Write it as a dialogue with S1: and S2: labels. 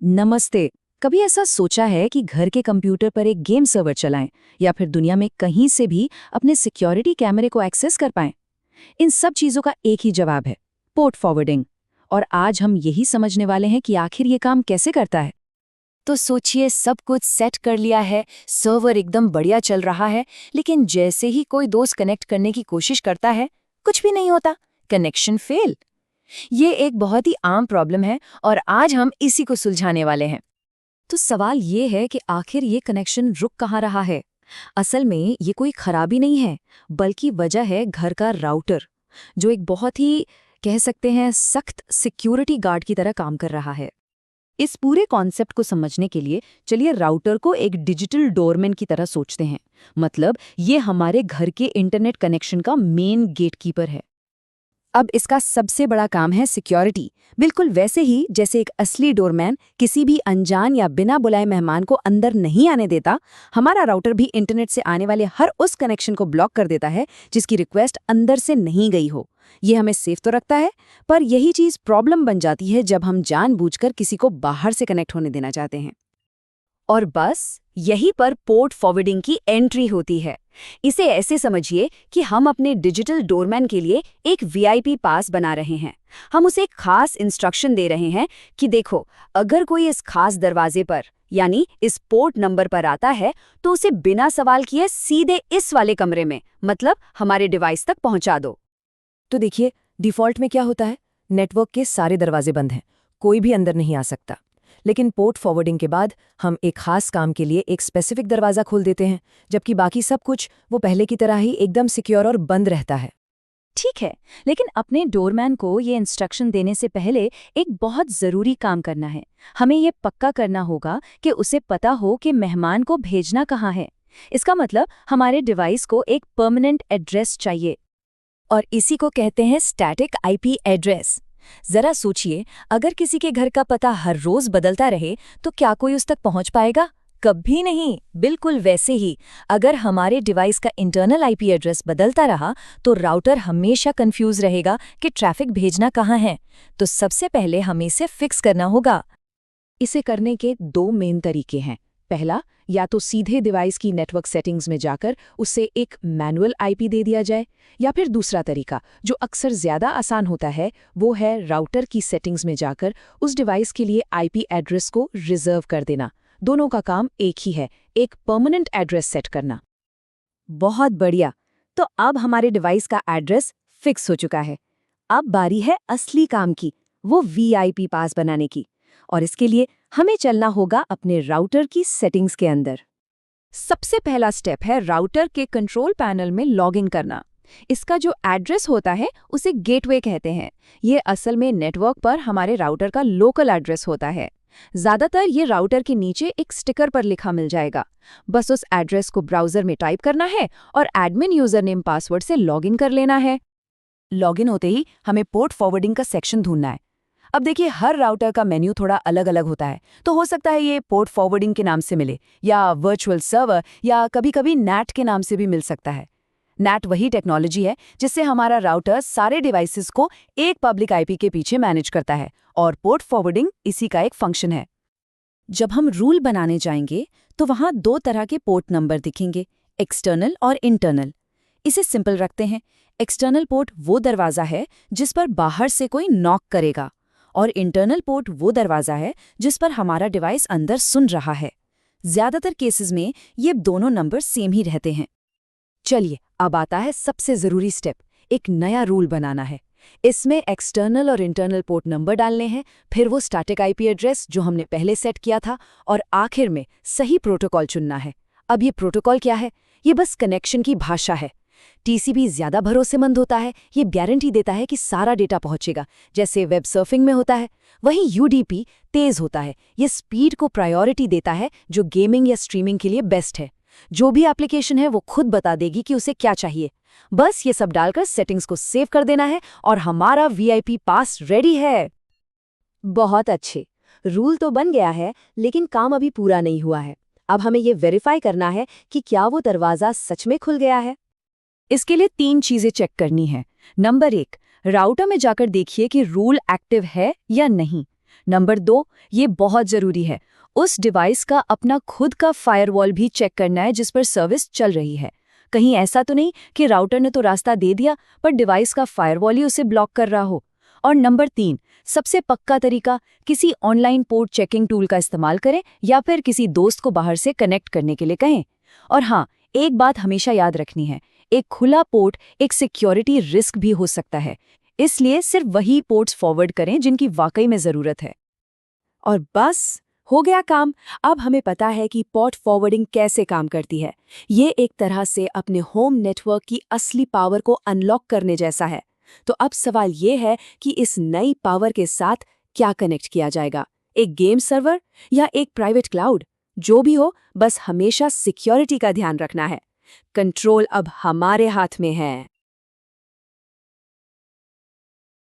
S1: नमस्ते। कभी ऐसा सोचा है कि घर के कंप्यूटर पर एक गेम सर्वर चलाएं या फिर दुनिया में कहीं से भी अपने सिक्योरिटी कैमरे को एक्सेस कर पाएं? इन सब चीजों का एक ही जवाब है, पोर्ट फॉरवर्डिंग। और आज हम यही समझने वाले हैं कि आखिर ये काम कैसे करता है।
S2: तो सोचिए, सब कुछ सेट कर लिया है, सर्वर एकदम बढ़िया चल रहा है, लेकिन जैसे ही कोई दोस्त कनेक्ट करने की कोशिश करता है, कुछ भी नहीं होता, कनेक्शन फेल। ये एक बहुत ही आम प्रॉब्लम है और आज हम इसी को सुलझाने वाले हैं।
S1: तो सवाल ये है कि आखिर ये कनेक्शन रुक कहाँ रहा है। असल में ये कोई खराबी नहीं है, बल्कि वजह है घर का राउटर, जो एक बहुत ही कह सकते हैं सख्त सिक्योरिटी गार्ड की तरह काम कर रहा है। इस पूरे कॉन्सेप्ट को समझने के लिए चलिए राउटर को एक डिजिटल डोरमैन की तरह सोचते हैं। मतलब ये हमारे घर के इंटरनेट कनेक्शन का मेन गेटकीपर है। अब इसका सबसे बड़ा काम है सिक्योरिटी, बिल्कुल वैसे ही जैसे एक असली डोरमैन किसी भी अनजान या बिना बुलाए मेहमान को अंदर नहीं आने देता। हमारा राउटर भी इंटरनेट से आने वाले हर उस कनेक्शन को ब्लॉक कर देता है जिसकी रिक्वेस्ट अंदर से नहीं गई हो। ये हमें सेफ तो रखता है, पर यही चीज प्रॉब्लम बन जाती है जब हम जानबूझकर किसी को बाहर से कनेक्ट होने देना चाहते हैं। और बस यहीं पर पोर्ट फॉरवर्डिंग की एंट्री होती है। इसे ऐसे समझिए कि हम अपने डिजिटल डोरमैन के लिए एक वीआईपी पास बना रहे हैं। हम उसे एक खास इंस्ट्रक्शन दे रहे हैं कि देखो, अगर कोई इस खास दरवाजे पर यानी इस पोर्ट नंबर पर आता है तो उसे बिना सवाल किए सीधे इस वाले कमरे में, मतलब हमारे डिवाइस तक पहुंचा दो।
S2: तो देखिए, डिफ़ॉल्ट में क्या होता है, नेटवर्क के सारे दरवाजे बंद हैं, कोई भी अंदर नहीं आ सकता। लेकिन पोर्ट फॉरवर्डिंग के बाद हम एक खास काम के लिए एक स्पेसिफिक दरवाज़ा खोल देते हैं, जबकि बाकी सब कुछ वो पहले की तरह ही एकदम सिक्योर और बंद रहता है।
S1: ठीक है, लेकिन अपने डोरमैन को ये इंस्ट्रक्शन देने से पहले एक बहुत ज़रूरी काम करना है। हमें ये पक्का करना होगा कि उसे पता हो कि मेहमान को भेजना कहाँ है। इसका मतलब हमारे डिवाइस को एक परमानेंट एड्रेस चाहिए, और इसी को कहते हैं स्टैटिक आईपी एड्रेस। जरा सोचिए, अगर किसी के घर का पता हर रोज बदलता रहे तो क्या कोई उस तक पहुंच पाएगा? कभी नहीं। बिल्कुल वैसे ही अगर हमारे डिवाइस का इंटरनल आईपी एड्रेस बदलता रहा तो राउटर हमेशा कंफ्यूज रहेगा कि ट्रैफिक भेजना कहाँ है। तो सबसे पहले हमें इसे फिक्स करना होगा। इसे करने के दो मेन तरीके हैं। पहला, या तो सीधे डिवाइस की नेटवर्क सेटिंग्स में जाकर उसे एक मैनुअल आईपी दे दिया जाए, या फिर दूसरा तरीका जो अक्सर ज़्यादा आसान होता है वो है राउटर की सेटिंग्स में जाकर उस डिवाइस के लिए आईपी एड्रेस को रिजर्व कर देना। दोनों का काम एक ही है, एक परमानेंट एड्रेस सेट करना। बहुत बढ़िया। तो अब हमारे डिवाइस का एड्रेस फिक्स हो चुका है। अब बारी है असली काम की, वो वीआईपी पास बनाने की। और इसके लिए हमें चलना होगा अपने राउटर की सेटिंग्स के अंदर। सबसे पहला स्टेप है राउटर के कंट्रोल पैनल में लॉगिन करना। इसका जो एड्रेस होता है उसे गेटवे कहते हैं। ये असल में नेटवर्क पर हमारे राउटर का लोकल एड्रेस होता है। ज्यादातर ये राउटर के नीचे एक स्टिकर पर लिखा मिल जाएगा। बस उस एड्रेस को ब्राउजर में टाइप करना है और एडमिन यूजर नेम पासवर्ड से लॉगिन कर लेना है। लॉगिन होते ही हमें पोर्ट फॉरवर्डिंग का सेक्शन ढूंढना है। अब देखिए, हर राउटर का मेन्यू थोड़ा अलग अलग होता है, तो हो सकता है ये पोर्ट फॉरवर्डिंग के नाम से मिले, या वर्चुअल सर्वर, या कभी-कभी नैट के नाम से भी मिल सकता है। नैट वही टेक्नोलॉजी है जिससे हमारा राउटर सारे डिवाइसेस को एक पब्लिक आईपी के पीछे मैनेज करता है, और पोर्ट फॉरवर्डिंग इसी का एक फंक्शन है। जब हम रूल बनाने जाएंगे तो वहां दो तरह के पोर्ट नंबर दिखेंगे, एक्सटर्नल और इंटरनल। इसे सिंपल रखते हैं। एक्सटर्नल पोर्ट वो दरवाजा है जिस पर बाहर से कोई नॉक करेगा, और इंटरनल पोर्ट वो दरवाजा है जिस पर हमारा डिवाइस अंदर सुन रहा है। ज्यादातर केसेस में ये दोनों नंबर सेम ही रहते हैं। चलिए, अब आता है सबसे जरूरी स्टेप, एक नया रूल बनाना है। इसमें एक्सटर्नल और इंटरनल पोर्ट नंबर डालने हैं, फिर वो स्टैटिक आईपी एड्रेस जो हमने पहले सेट किया था, और आखिर में सही प्रोटोकॉल चुनना है। अब ये प्रोटोकॉल क्या है? ये बस कनेक्शन की भाषा है। टीसीपी ज्यादा भरोसेमंद होता है, ये गारंटी देता है कि सारा डेटा पहुंचेगा, जैसे वेब सर्फिंग में होता है। वहीं यूडीपी तेज होता है, ये स्पीड को प्रायोरिटी देता है, जो गेमिंग या स्ट्रीमिंग के लिए बेस्ट है। जो भी एप्लीकेशन है वो खुद बता देगी कि उसे क्या चाहिए। बस ये सब डालकर सेटिंग्स को सेव कर देना है और हमारा वीआईपी पास रेडी है। बहुत अच्छे, रूल तो बन गया है, लेकिन काम अभी पूरा नहीं हुआ है। अब हमें ये वेरीफाई करना है कि क्या वो दरवाजा सच में खुल गया है। इसके लिए 3 चीजें चेक करनी है। नंबर 1, राउटर में जाकर देखिए कि रूल एक्टिव है या नहीं। नंबर 2, ये बहुत ज़रूरी है, उस डिवाइस का अपना खुद का फायरवॉल भी चेक करना है जिस पर सर्विस चल रही है। कहीं ऐसा तो नहीं कि राउटर ने तो रास्ता दे दिया पर डिवाइस का फायरवॉल ही उसे ब्लॉक कर रहा हो। और नंबर 3, सबसे पक्का तरीका, किसी ऑनलाइन पोर्ट चेकिंग टूल का इस्तेमाल करें या फिर किसी दोस्त को बाहर से कनेक्ट करने के लिए कहें। और हाँ, एक बात हमेशा याद रखनी है, एक खुला पोर्ट एक सिक्योरिटी रिस्क भी हो सकता है, इसलिए सिर्फ वही पोर्ट्स फॉरवर्ड करें जिनकी वाकई में ज़रूरत है।
S2: और बस हो गया काम। अब हमें पता है कि पोर्ट फॉरवर्डिंग कैसे काम करती है। ये एक तरह से अपने होम नेटवर्क की असली पावर को अनलॉक करने जैसा है। तो अब सवाल ये है कि इस नई पावर के साथ क्या कनेक्ट किया जाएगा, एक गेम सर्वर या एक प्राइवेट क्लाउड? जो भी हो, बस हमेशा सिक्योरिटी का ध्यान रखना है। कंट्रोल अब हमारे हाथ में है।